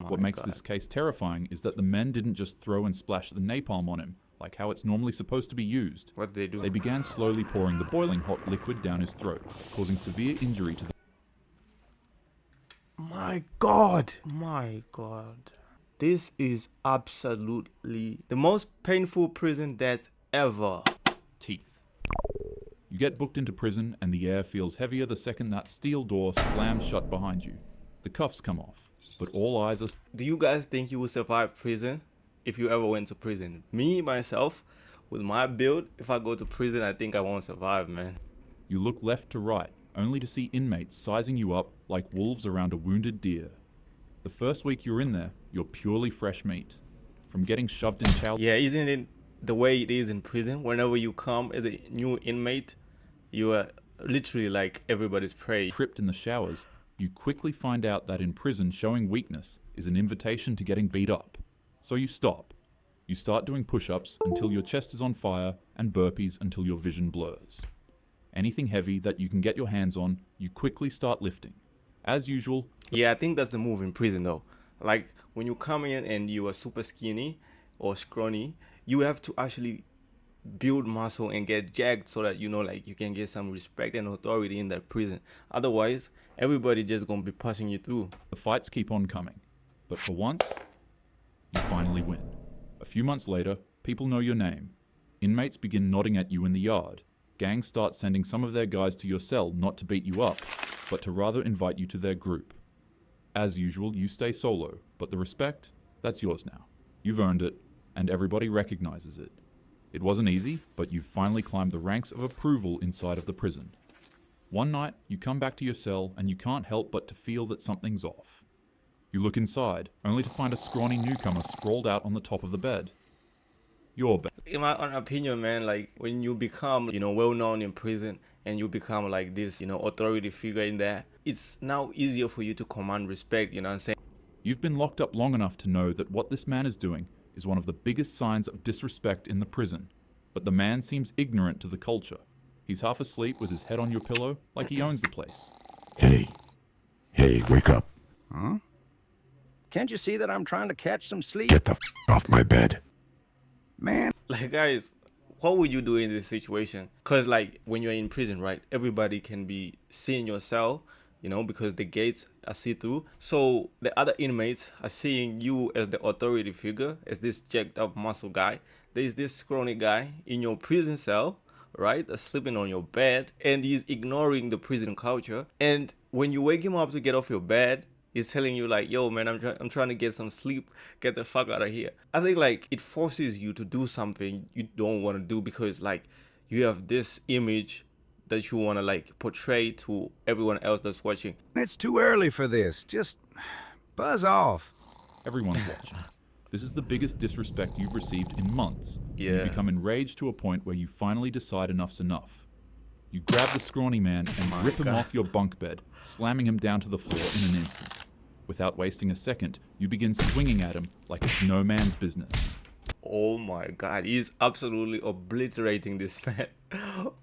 What makes this case terrifying is that the men didn't just throw and splash the napalm on him, like how it's normally supposed to be used. What did they do? They began slowly pouring the boiling hot liquid down his throat, causing severe injury to the... My God. My God. This is absolutely the most painful prison death ever. teeth. You get booked into prison and the air feels heavier the second that steel door slams shut behind you. The cuffs come off, but all eyes are... Do you guys think you will survive prison if you ever went to prison? Me, myself, with my build, if I go to prison, I think I won't survive, man. You look left to right, only to see inmates sizing you up like wolves around a wounded deer. The first week you're in there, you're purely fresh meat. From getting shoved in chow... Yeah, isn't it the way it is in prison? Whenever you come as a new inmate, you are literally like everybody's prey. Tripped in the showers, you quickly find out that in prison showing weakness is an invitation to getting beat up. So you stop. You start doing push-ups until your chest is on fire and burpees until your vision blurs. Anything heavy that you can get your hands on, you quickly start lifting. As usual... Yeah, I think that's the move in prison though. Like when you come in and you are super skinny or scrawny, you have to actually build muscle and get jacked so that, you know, like you can get some respect and authority in that prison. Otherwise, everybody just gonna be pushing you through. The fights keep on coming. But for once, you finally win. A few months later, people know your name. Inmates begin nodding at you in the yard. Gangs start sending some of their guys to your cell not to beat you up, but to rather invite you to their group. As usual, you stay solo, but the respect, that's yours now. You've earned it, and everybody recognizes it. It wasn't easy, but you've finally climbed the ranks of approval inside of the prison. One night, you come back to your cell, and you can't help but to feel that something's off. You look inside, only to find a scrawny newcomer sprawled out on the top of the bed. Your bed. In my own opinion, man, like when you become, you know, well known in prison and you become like this, you know, authority figure in there, it's now easier for you to command respect, you know what I'm saying? You've been locked up long enough to know that what this man is doing is one of the biggest signs of disrespect in the prison. But the man seems ignorant to the culture. He's half asleep with his head on your pillow, like he owns the place. Hey, wake up. Huh? Can't you see that I'm trying to catch some sleep? Get the off my bed. Man. Like, guys, what would you do in this situation? Because, like, when you're in prison, right, everybody can be seeing your cell, you know, because the gates are see-through. So the other inmates are seeing you as the authority figure, as this jacked up muscle guy. There's this scrawny guy in your prison cell, right, that's sleeping on your bed, and he's ignoring the prison culture. And when you wake him up to get off your bed, he's telling you like, yo, man, I'm trying to get some sleep. Get the fuck out of here. I think like it forces you to do something you don't want to do because like you have this image that you want to like portray to everyone else that's watching. It's too early for this. Just buzz off. Everyone's watching. This is the biggest disrespect you've received in months. Yeah. You become enraged to a point where you finally decide enough's enough. You grab the scrawny man and rip him off your bunk bed, slamming him down to the floor in an instant. Without wasting a second, you begin swinging at him like it's no man's business. Oh my God, he's absolutely obliterating this man.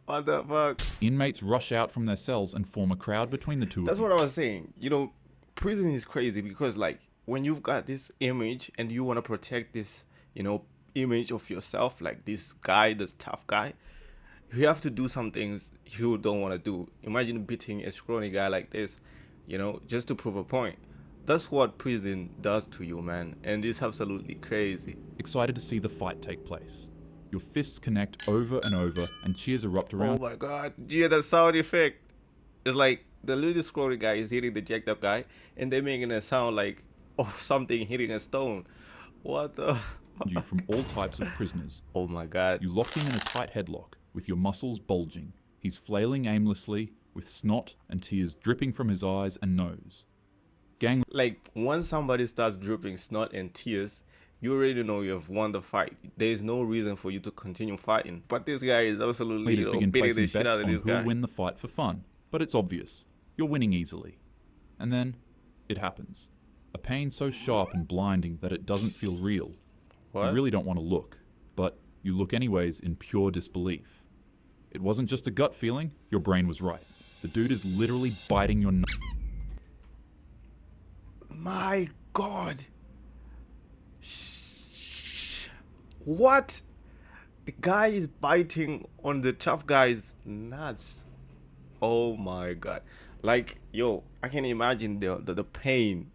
What the fuck? Inmates rush out from their cells and form a crowd between the two That's of you. what I was saying. You know, prison is crazy because like when you've got this image and you want to protect this, you know, image of yourself, like this guy, this tough guy, you have to do some things you don't want to do. Imagine beating a scrawny guy like this, you know, just to prove a point. That's what prison does to you, man. And it's absolutely crazy. Excited to see the fight take place. Your fists connect over and over and cheers erupt Oh around. my God. Yeah, that sound effect. It's like the little scrawny guy is hitting the jacked up guy and they're making a sound like of something hitting a stone. What the You from all types of prisoners. Oh my God. You lock him in a tight headlock, with your muscles bulging. He's flailing aimlessly, with snot and tears dripping from his eyes and nose. Gang Like, once somebody starts dripping snot and tears, you already know you have won the fight. There's no reason for you to continue fighting. But this guy is absolutely, leaders you know, begin beating placing the shit bets out of on this who'll guy. win the fight for fun. But it's obvious. You're winning easily. And then, it happens. A pain so sharp and blinding that it doesn't feel real. What? You really don't want to look. But you look anyways in pure disbelief. It wasn't just a gut feeling, your brain was right. The dude is literally biting your nut. My God. What? The guy is biting on the tough guy's nuts. Oh my God. Like, yo, I can imagine the pain.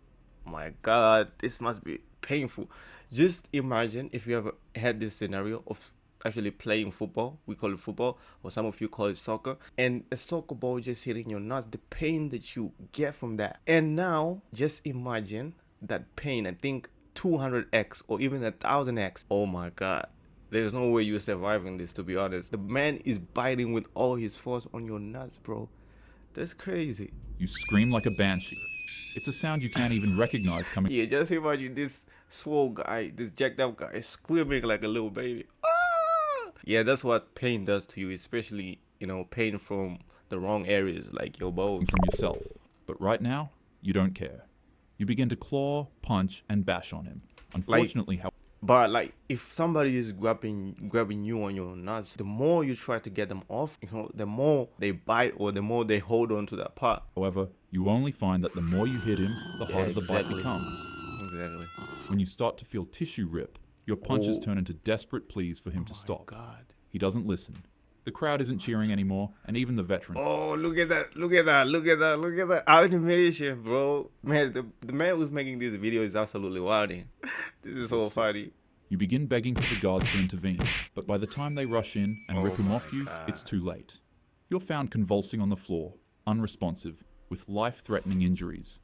My God, this must be painful. Just imagine if you ever had this scenario of actually playing football. We call it football, or some of you call it soccer. And a soccer ball just hitting your nuts, the pain that you get from that. And now, just imagine that pain. I think 200x or even 1000x. Oh my God. There's no way you're surviving this, to be honest. The man is biting with all his force on your nuts, bro. That's crazy. You scream like a banshee. It's a sound you can't even recognize coming Yeah, just imagine this swole guy, this jacked up guy, screaming like a little baby. Ah! Yeah, that's what pain does to you, especially, pain from the wrong areas, like your balls. from yourself. But right now, you don't care. You begin to claw, punch, and bash on him. Unfortunately, But like, if somebody is grabbing you on your nuts, the more you try to get them off, the more they bite or the more they hold on to that part. however, you only find that the more you hit him, the harder the bite exactly. becomes. Exactly. When you start to feel tissue rip, your punches turn into desperate pleas for him to stop. God. He doesn't listen. The crowd isn't cheering anymore, and even the veteran. Oh, look at that. Look at that. Look at that. Look at that animation, bro. Man, the man who's making this video is absolutely wilding. This is so funny. You begin begging for the guards to intervene, but by the time they rush in and rip him off you, it's too late. You're found convulsing on the floor, unresponsive, with life-threatening injuries.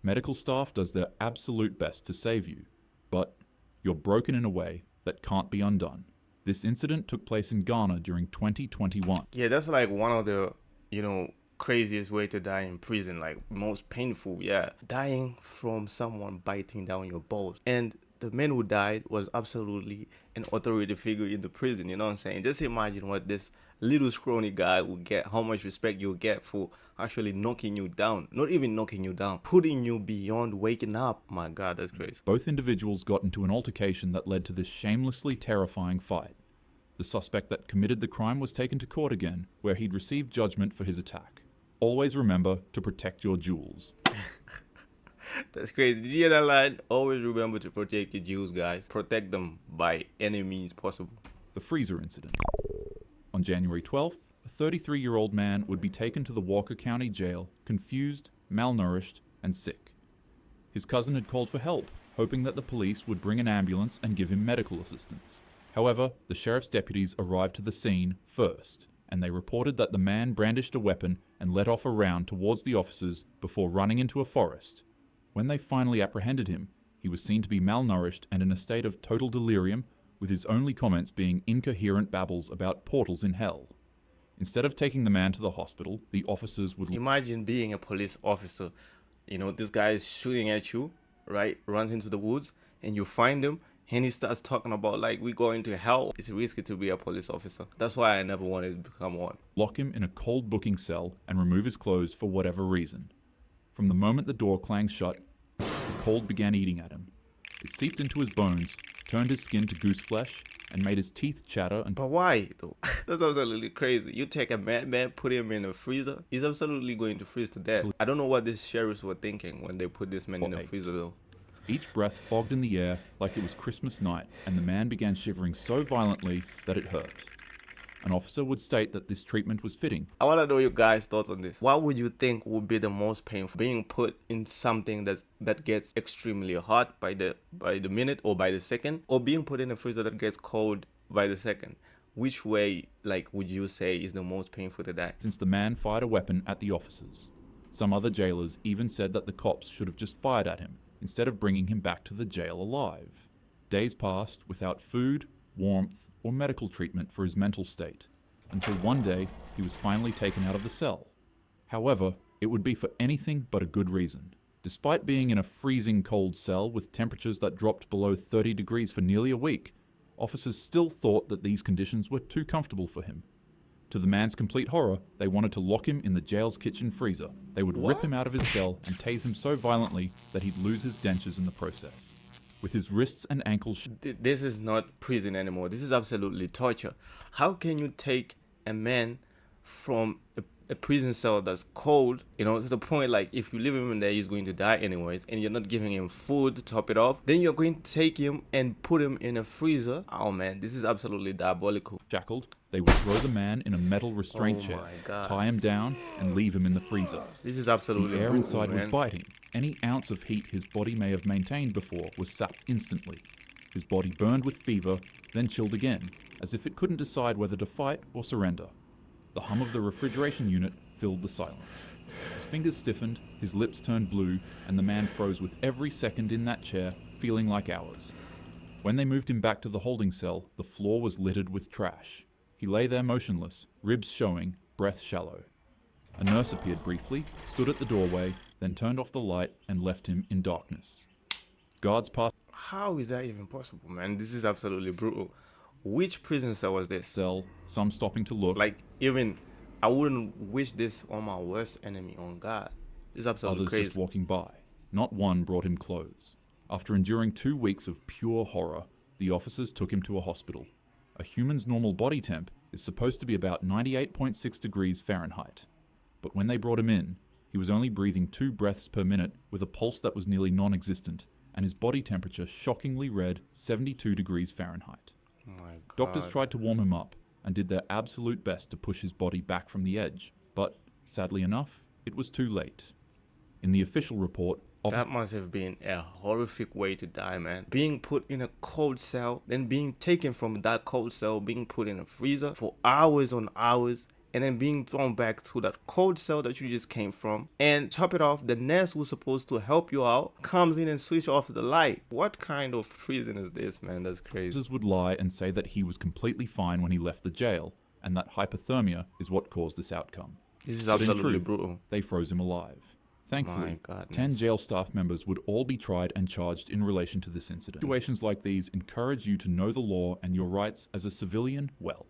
Medical staff does their absolute best to save you, but you're broken in a way that can't be undone. This incident took place in Ghana during 2021. Yeah, that's like one of the, craziest way to die in prison, like most painful, yeah. Dying from someone biting down your balls. And the man who died was absolutely an authority figure in the prison, you know what I'm saying? Just imagine what this little scrawny guy will get, how much respect you'll get for actually knocking you down. Not even knocking you down, putting you beyond waking up. My God, that's crazy. Both individuals got into an altercation that led to this shamelessly terrifying fight. The suspect that committed the crime was taken to court again, where he'd received judgment for his attack. Always remember to protect your jewels. That's crazy. Did you hear that line? Always remember to protect your jewels, guys. Protect them by any means possible. The freezer incident. On January 12th, a 33-year-old man would be taken to the Walker County Jail, confused, malnourished, and sick. His cousin had called for help, hoping that the police would bring an ambulance and give him medical assistance. However, the sheriff's deputies arrived to the scene first, and they reported that the man brandished a weapon and let off a round towards the officers before running into a forest. When they finally apprehended him, he was seen to be malnourished and in a state of total delirium, with his only comments being incoherent babbles about portals in hell. Instead of taking the man to the hospital, the officers would... Imagine being a police officer. This guy is shooting at you, right? Runs into the woods, and you find him, and he starts talking about, like, we going to hell. It's risky to be a police officer. That's why I never wanted to become one. lock him in a cold booking cell and remove his clothes for whatever reason. From the moment the door clanged shut, the cold began eating at him. It seeped into his bones, turned his skin to goose flesh, and made his teeth chatter and... But why, though? That's absolutely crazy. You take a madman, put him in a freezer, he's absolutely going to freeze to death. I don't know what these sheriffs were thinking when they put this man in a freezer, though. Each breath fogged in the air like it was Christmas night, and the man began shivering so violently that it hurt. An officer would state that this treatment was fitting. I want to know your guys' thoughts on this. What would you think would be the most painful? Being put in something that gets extremely hot by the minute or by the second, or being put in a freezer that gets cold by the second? Which way, would you say is the most painful to die? Since the man fired a weapon at the officers. Some other jailers even said that the cops should have just fired at him, instead of bringing him back to the jail alive. Days passed without food, warmth, or medical treatment for his mental state, until one day he was finally taken out of the cell. However, it would be for anything but a good reason. Despite being in a freezing cold cell with temperatures that dropped below 30 degrees for nearly a week, officers still thought that these conditions were too comfortable for him. To the man's complete horror, they wanted to lock him in the jail's kitchen freezer. They would rip him out of his cell and tase him so violently that he'd lose his dentures in the process. With his wrists and ankles... This is not prison anymore. This is absolutely torture. How can you take a man from a prison cell that's cold, you know, to the point like if you leave him in there, he's going to die anyways, and you're not giving him food to top it off, then you're going to take him and put him in a freezer. Oh man, this is absolutely diabolical. Shackled, they would throw the man in a metal restraint Oh chair, my God. tie him down, and leave him in the freezer. This is absolutely The air brutal, inside was man. biting. Any ounce of heat his body may have maintained before was sapped instantly. His body burned with fever, then chilled again, as if it couldn't decide whether to fight or surrender. The hum of the refrigeration unit filled the silence. His fingers stiffened, his lips turned blue, and the man froze with every second in that chair, feeling like hours. When they moved him back to the holding cell, the floor was littered with trash. He lay there motionless, ribs showing, breath shallow. A nurse appeared briefly, stood at the doorway, then turned off the light and left him in darkness. Guards passed How is that even possible, man? This is absolutely brutal. Which prison cell was this? the cell, some stopping to look, Like, even I wouldn't wish this on my worst enemy, on God. This is absolutely others crazy. just walking by. Not one brought him clothes. After enduring 2 weeks of pure horror, the officers took him to a hospital. A human's normal body temp is supposed to be about 98.6 degrees Fahrenheit. But when they brought him in, he was only breathing 2 breaths per minute with a pulse that was nearly non-existent, and his body temperature shockingly read 72 degrees Fahrenheit. Oh my God. Doctors tried to warm him up and did their absolute best to push his body back from the edge, but sadly enough, it was too late. In the official report, officers That must have been a horrific way to die, man. Being put in a cold cell, then being taken from that cold cell, being put in a freezer for hours on hours, and then being thrown back to that cold cell that you just came from. And top it off, the nurse who's supposed to help you out comes in and switch off the light. What kind of prison is this, man? That's crazy. would lie and say that he was completely fine when he left the jail, and that hypothermia is what caused this outcome. This is But in absolutely truth, brutal. They froze him alive. Thankfully, My goodness. 10 jail staff members would all be tried and charged in relation to this incident. Situations like these encourage you to know the law and your rights as a civilian well.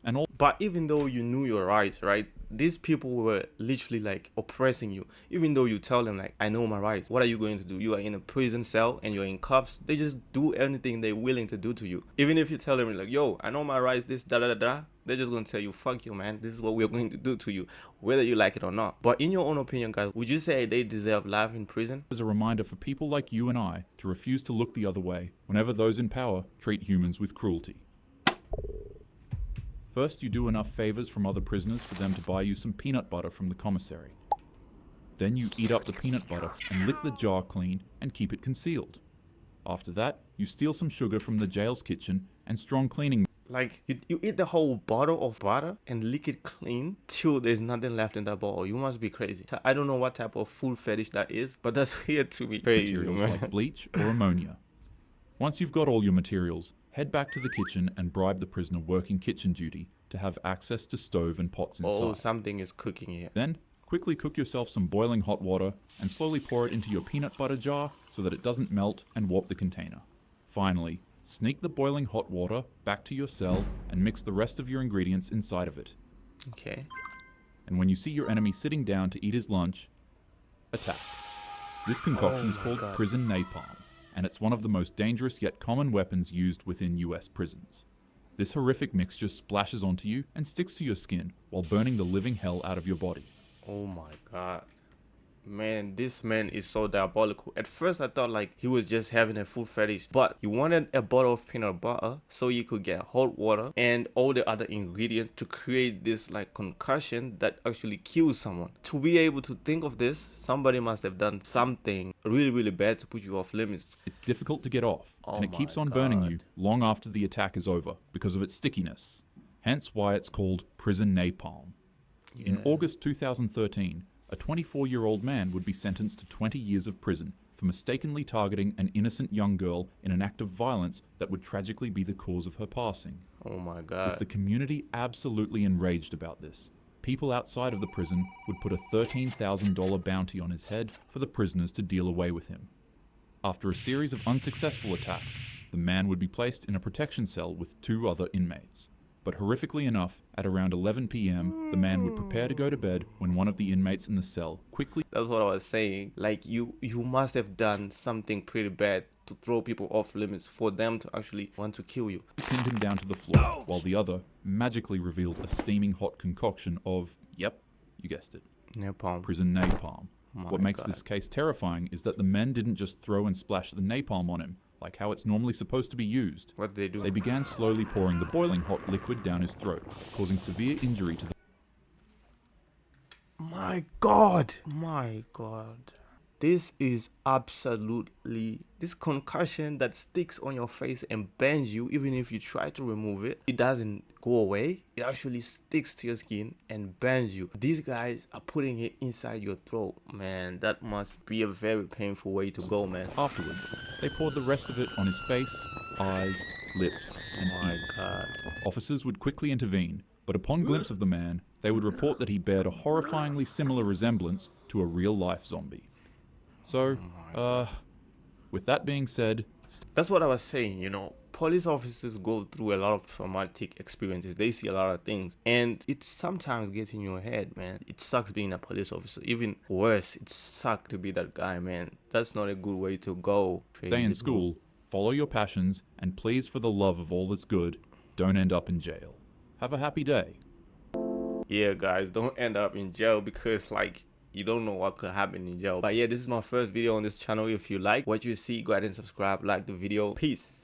And all But even though you knew your rights, right? These people were literally like oppressing you. Even though you tell them like, I know my rights. What are you going to do? You are in a prison cell and you're in cuffs. They just do anything they're willing to do to you. Even if you tell them like, yo, I know my rights, this, da da da da. They're just going to tell you, fuck you, man. This is what we're going to do to you, whether you like it or not. But in your own opinion, guys, would you say they deserve life in prison? is a reminder for people like you and I to refuse to look the other way whenever those in power treat humans with cruelty. First, you do enough favors from other prisoners for them to buy you some peanut butter from the commissary. Then you eat up the peanut butter and lick the jar clean and keep it concealed. After that, you steal some sugar from the jail's kitchen and strong cleaning Like, you eat the whole bottle of butter and lick it clean till there's nothing left in that bottle. You must be crazy. I don't know what type of food fetish that is, but that's weird to me. Crazy, materials man. like bleach or ammonia. Once you've got all your materials, head back to the kitchen and bribe the prisoner working kitchen duty to have access to stove and pots inside. Oh, something is cooking here. Then, quickly cook yourself some boiling hot water and slowly pour it into your peanut butter jar so that it doesn't melt and warp the container. Finally, sneak the boiling hot water back to your cell and mix the rest of your ingredients inside of it. Okay. And when you see your enemy sitting down to eat his lunch, attack. This concoction is called prison napalm, and it's one of the most dangerous yet common weapons used within US prisons. This horrific mixture splashes onto you and sticks to your skin while burning the living hell out of your body. Oh my God. Man, this man is so diabolical. At first, I thought like he was just having a food fetish, but he wanted a bottle of peanut butter so he could get hot water and all the other ingredients to create this like concussion that actually kills someone. To be able to think of this, somebody must have done something really, really bad to put you off limits. It's difficult to get off, and it Oh keeps my on burning God. you long after the attack is over because of its stickiness. Hence why it's called prison napalm. In August 2013, a 24-year-old man would be sentenced to 20 years of prison for mistakenly targeting an innocent young girl in an act of violence that would tragically be the cause of her passing. Oh my With God. the community absolutely enraged about this, people outside of the prison would put a $13,000 bounty on his head for the prisoners to deal away with him. After a series of unsuccessful attacks, the man would be placed in a protection cell with 2 other inmates. But horrifically enough, at around 11 p.m., the man would prepare to go to bed when one of the inmates in the cell quickly That's what I was saying. Like you must have done something pretty bad to throw people off limits for them to actually want to kill you. pinned him down to the floor, while the other magically revealed a steaming hot concoction of, yep, You guessed it. Napalm. Prison napalm. My What makes God. this case terrifying is that the men didn't just throw and splash the napalm on him, like how it's normally supposed to be used. What did they do? They began slowly pouring the boiling hot liquid down his throat, causing severe injury to the My God. My God. This is absolutely this concussion that sticks on your face and bends you. Even if you try to remove it, it doesn't go away. It actually sticks to your skin and bends you. These guys are putting it inside your throat. Man, that must be a very painful way to go, man. Afterwards, they poured the rest of it on his face, eyes, lips, and My ears. God. Officers would quickly intervene, but upon glimpse of the man, they would report that he bared a horrifyingly similar resemblance to a real-life zombie. So, with that being said, That's what I was saying, you know. Police officers go through a lot of traumatic experiences. They see a lot of things. And it sometimes gets in your head, man. It sucks being a police officer. Even worse, it sucks to be that guy, man. That's not a good way to go. stay in school, follow your passions, and please, for the love of all that's good, don't end up in jail. Have a happy day. Yeah, guys, don't end up in jail because, like, you don't know what could happen in jail. But yeah, this is my first video on this channel. If you like what you see, go ahead and subscribe, like the video. Peace.